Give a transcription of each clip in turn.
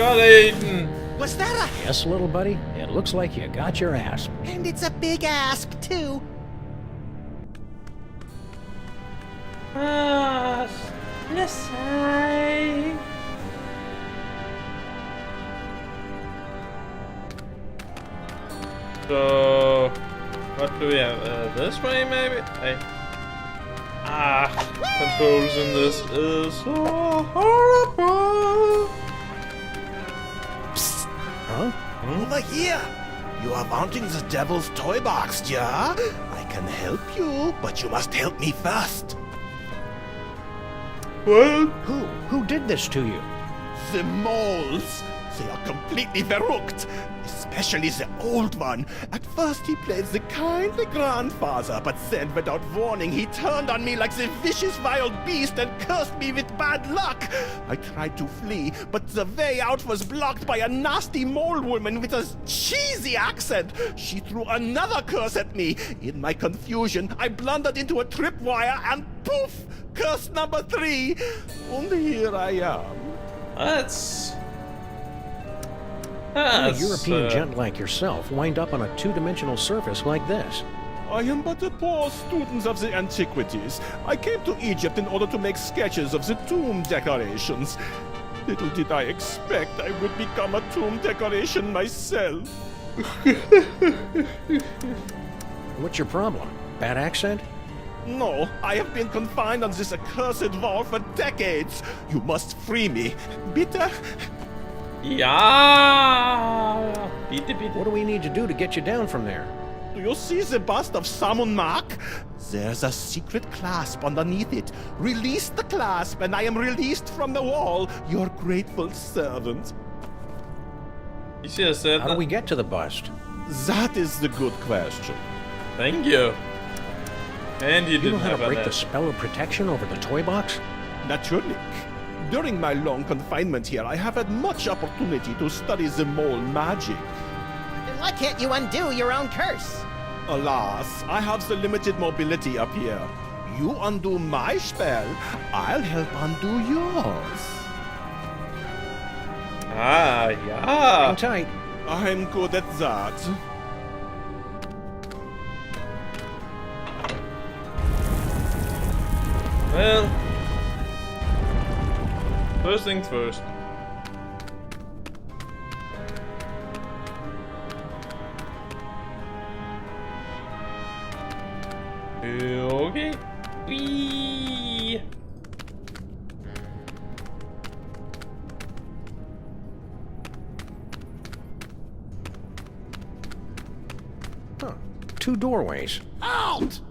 got eaten. Was that a... Yes, little buddy, it looks like you got your asp. And it's a big asp, too. Yes, I... So, what do we have? This way, maybe? Controls in this is so horrible. Psst. Huh? Over here. You are wanting the devil's toy box, yeah? I can help you, but you must help me first. What? Who did this to you? The moles. They are completely verrückt. Especially the old one. At first he played the kindly grandfather, but then without warning he turned on me like the vicious wild beast and cursed me with bad luck. I tried to flee, but the way out was blocked by a nasty mole woman with a cheesy accent. She threw another curse at me. In my confusion, I blundered into a tripwire and poof! Curse number 3. And here I am. That's... How a European gent like yourself wind up on a two-dimensional surface like this? I am but a poor student of the antiquities. I came to Egypt in order to make sketches of the tomb decorations. Little did I expect I would become a tomb decoration myself. What's your problem? Bad accent? No, I have been confined on this accursed wall for decades. You must free me. Bitte? Ja! Bitte, bitte. What do we need to do to get you down from there? Do you see the bust of Sammun-Mak? There's a secret clasp underneath it. Release the clasp and I am released from the wall, your grateful servant. You should have said How that. do we get to the bust? That is the good question. Thank you. And you You know didn't how have to break an the spell of protection over the toy box? Naturally. During my long confinement here, I have had much opportunity to study the mole magic. Then why can't you undo your own curse? Alas, I have the limited mobility up here. You undo my spell, I'll help undo yours. Ah, Hang ja. tight. I'm good at that. Well, first things first. Okay. Whee! Huh. Two doorways. Halt!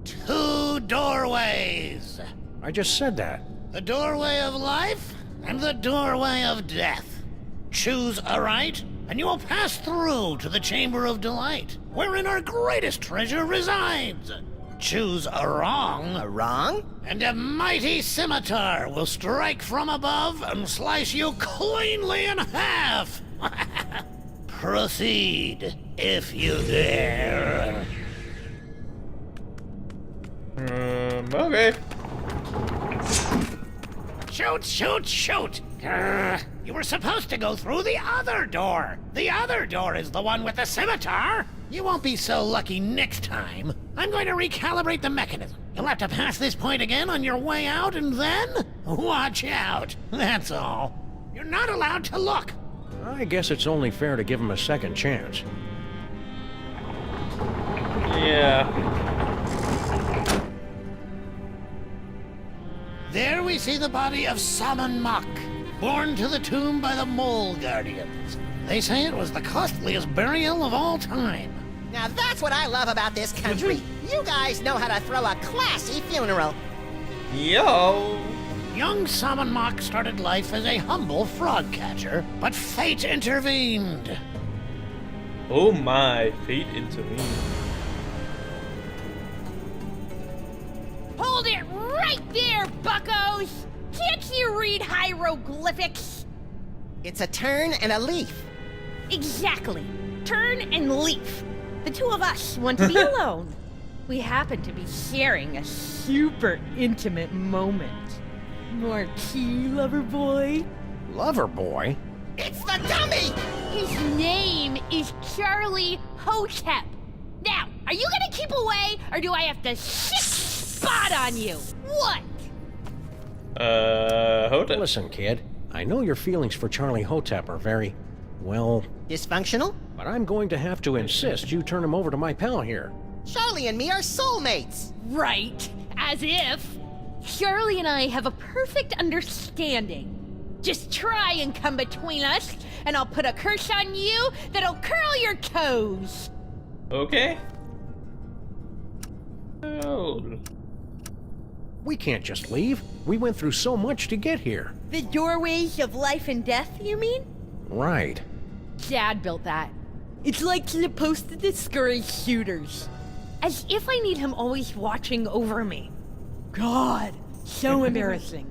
2 doorways. I just said that. The doorway of life and the doorway of death. Choose aright, and you will pass through to the Chamber of Delight, wherein our greatest treasure resides. Choose a wrong, Wrong? and a mighty scimitar will strike from above and slice you cleanly in half. Proceed, if you dare. Okay. Shoot, shoot, shoot! Grr. You were supposed to go through the other door. The other door is the one with the scimitar. You won't be so lucky next time. I'm going to recalibrate the mechanism. You'll have to pass this point again on your way out, and then watch out. That's all. You're not allowed to look. I guess it's only fair to give him a second chance. Yeah. There we see the body of Sammun-Mak, borne to the tomb by the Mole Guardians. They say it was the costliest burial of all time. Now that's what I love about this country. You guys know how to throw a classy funeral. Yo. Young Sammun-Mak started life as a humble frog catcher, but fate intervened. Oh my, fate intervened. Hold it right there, buckos! Can't you read hieroglyphics? It's a turn and a leaf. Exactly. Turn and leaf. The two of us want to be alone. We happen to be sharing a super intimate moment. Marquis, lover boy. Lover boy? It's the dummy! His name is Charlie Hotep. Now, are you gonna keep away, or do I have to shit spot on you? What? Hold it. Listen, kid. I know your feelings for Charlie Hotep are very, well, Dysfunctional? but I'm going to have to insist you turn him over to my pal here. Charlie and me are soulmates. Right, as if. Charlie and I have a perfect understanding. Just try and come between us, and I'll put a curse on you that'll curl your toes. Okay. Oh. We can't just leave. We went through so much to get here. The doorways of life and death, you mean? Right. Dad built that. It's like supposed to discourage shooters. As if I need him always watching over me. God, so embarrassing.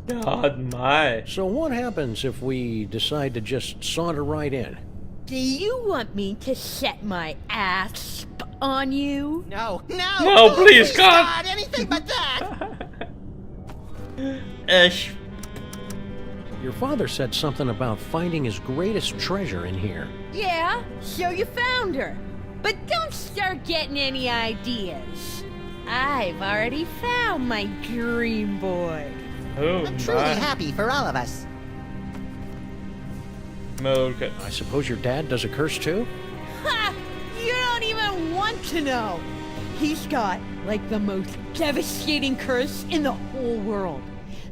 God, my. So what happens if we decide to just saunter right in? Do you want me to set my ass on you? No, No, please, God. anything but that. Ish. Your father said something about finding his greatest treasure in here. Yeah, so you found her. But don't start getting any ideas. I've already found my dream boy. Oh I'm truly my. happy for all of us. Okay. I suppose your dad does a curse too? Ha! You don't even want to know. He's got, like, the most devastating curse in the whole world.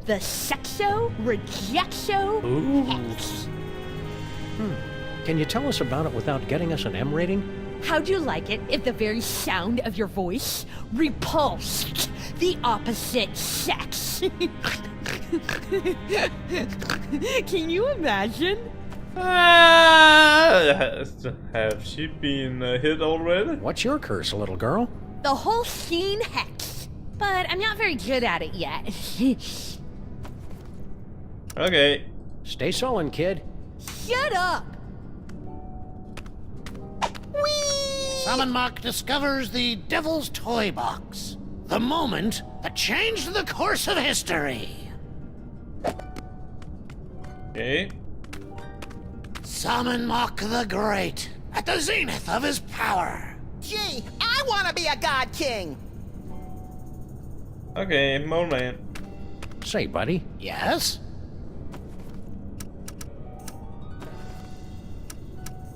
The Sexo-Rejexo Hex. Can you tell us about it without getting us an M rating? How'd you like it if the very sound of your voice repulsed the opposite sex? Can you imagine? Have she been hit already? What's your curse, little girl? The whole scene hex. But I'm not very good at it yet. Okay. Stay sullen, kid. Shut up! Sammun-Mak discovers the Devil's Toy Box. The moment that changed the course of history. Okay. Sammun-Mak the Great, at the zenith of his power. Gee, I want to be a god king. Okay, moment. Say, buddy, Yes?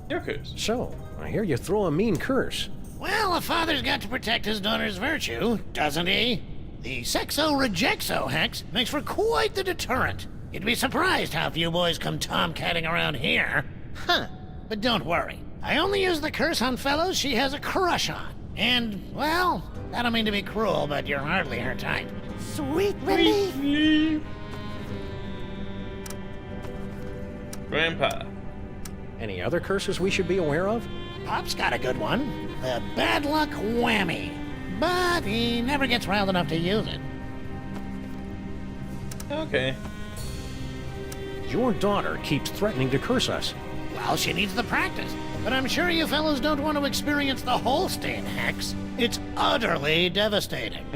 Your curse. so, I hear you throw a mean curse. Well, a father's got to protect his daughter's virtue, doesn't he? The Sexo-Rejexo hex makes for quite the deterrent. You'd be surprised how few boys come tomcatting around here. Huh. But don't worry. I only use the curse on fellows she has a crush on. And, well, I don't mean to be cruel, but you're hardly her type. Sweet relief. Grandpa. Any other curses we should be aware of? Pop's got a good one. The bad luck whammy. But he never gets riled enough to use it. Okay. Your daughter keeps threatening to curse us. Well, she needs the practice. But I'm sure you fellows don't want to experience the Holstein hex. It's utterly devastating.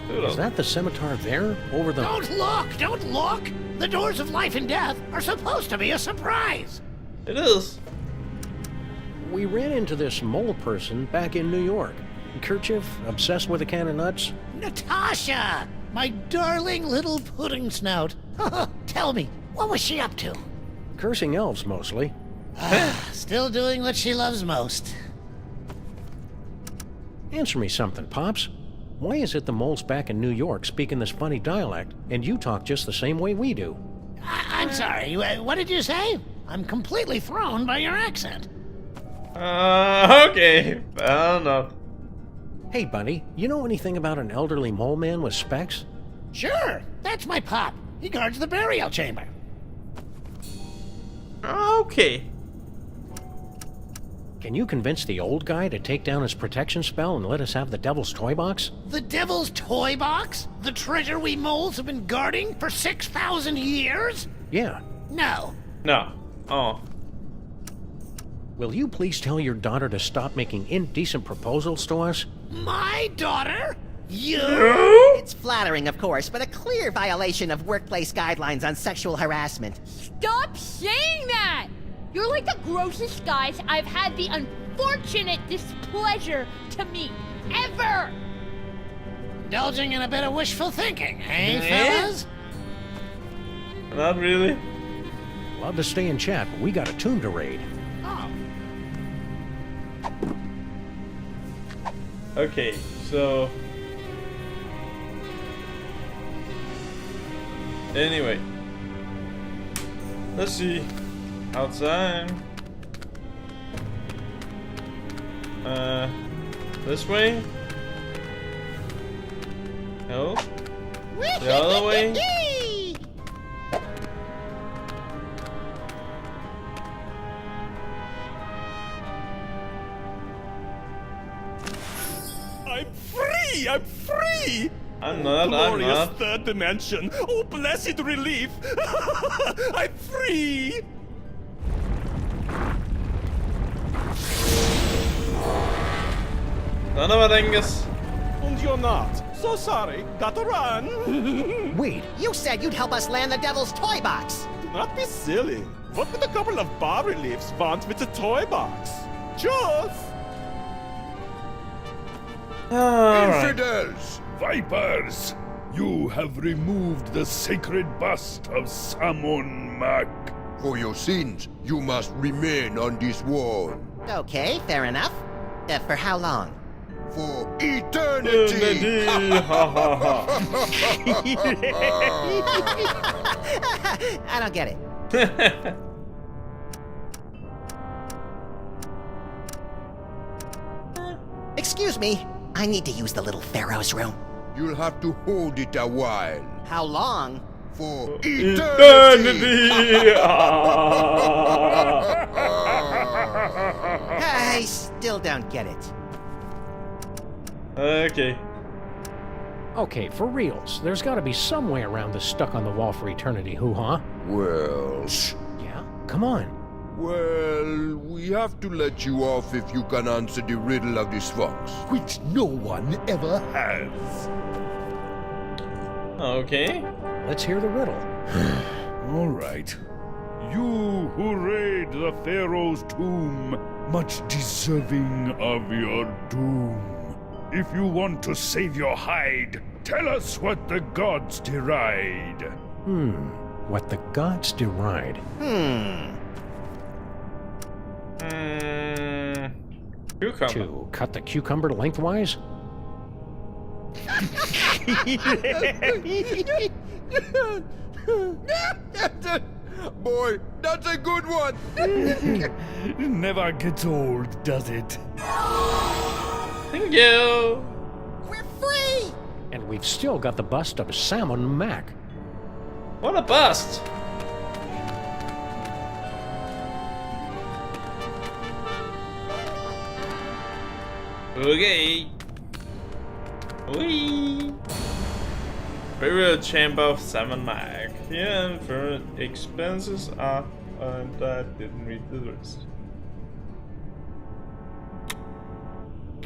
Is that the scimitar there, over the... Don't look! Don't look! The doors of life and death are supposed to be a surprise. It is. We ran into this mole person back in New York. Kerchief, obsessed with a can of nuts. Natasha! My darling little pudding snout. Tell me, what was she up to? Cursing elves, mostly. Still doing what she loves most. Answer me something, Pops. Why is it the moles back in New York speaking this funny dialect, and you talk just the same way we do? I'm sorry, what did you say? I'm completely thrown by your accent. Okay. Fair enough. Hey, buddy, you know anything about an elderly mole man with specs? Sure, that's my pop. He guards the burial chamber. Okay. Can you convince the old guy to take down his protection spell and let us have the Devil's Toy Box? The Devil's Toy Box? The treasure we moles have been guarding for 6,000 years? Yeah. No. No. Oh. Will you please tell your daughter to stop making indecent proposals to us? My daughter? You? It's flattering, of course, but a clear violation of workplace guidelines on sexual harassment. Stop saying that! You're like the grossest guys I've had the unfortunate displeasure to meet. Ever! Indulging in a bit of wishful thinking, eh, fellas? Not really. Love to stay and chat, but we got a tomb to raid. Oh. Okay, so... Anyway. Let's see. Outside. This way? No? The other way? I'm free! I'm free! I'm not, Glorious third dimension! Oh, blessed relief! I'm free! None of it, Angus. And you're not. So sorry. Gotta run. Wait, You said you'd help us land the devil's toy box. Do not be silly. What would a couple of bas reliefs want with a toy box? Just. Alright. Infidels! Vipers! You have removed the sacred bust of Sammun-Mak. For your sins, you must remain on this wall. Okay, fair enough. For how long? For eternity! Ha ha ha. I don't get it. Excuse me. I need to use the little pharaoh's room. You'll have to hold it a while. How long? For Eternity! I still don't get it. Okay. okay, for reals, there's gotta be some way around this stuck on the wall for eternity hoo-ha. Well, Yeah? Come on. well, we have to let you off if you can answer the riddle of the Sphinx. Which no one ever has. Okay. Let's hear the riddle. All right. You who raid the Pharaoh's tomb, much deserving of your doom. If you want to save your hide, tell us what the gods deride. What the gods deride. Cucumber. To cut the cucumber lengthwise? Boy, that's a good one! Never gets old, does it? Thank you. We're free! And we've still got the bust of Sammun-Mak. What a bust. Okay. Whee! Burial chamber of Sammun-Mak. Here and for expenses are, and I didn't read the rest.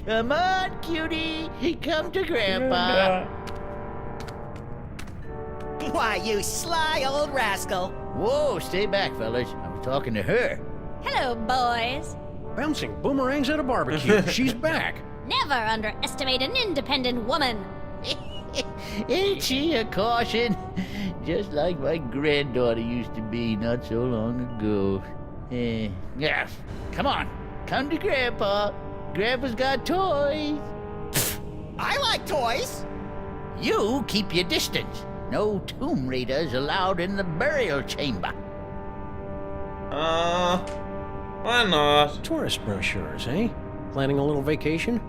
Come on, cutie. Come to Grandpa. Why, you sly old rascal. Whoa, stay back, fellas. I was talking to her. Hello, boys. Bouncing boomerangs at a barbecue. She's back. Never underestimate an independent woman. Ain't she a caution? Just like my granddaughter used to be not so long ago. Yeah, come on. Come to Grandpa. Grandpa's got toys. I like toys. You keep your distance. No tomb raiders allowed in the burial chamber. Why not? Tourist brochures, eh? Planning a little vacation?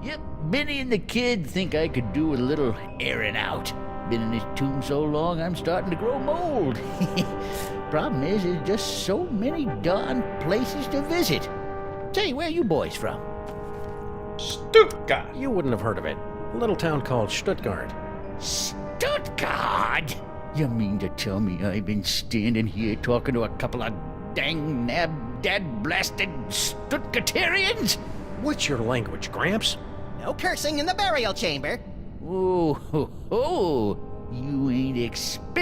Yep, Benny and the kid think I could do a little airing out. Been in this tomb so long, I'm starting to grow mold. Problem is, there's just so many darn places to visit. Say, where you boys from? Stuttgart. You wouldn't have heard of it. A little town called Stuttgart. Stuttgart! You mean to tell me I've been standing here talking to a couple of dang nab-dad-blasted Stuttgarterians? What's your language, Gramps? No cursing in the burial chamber. Oh, ho, ho. You ain't experienced.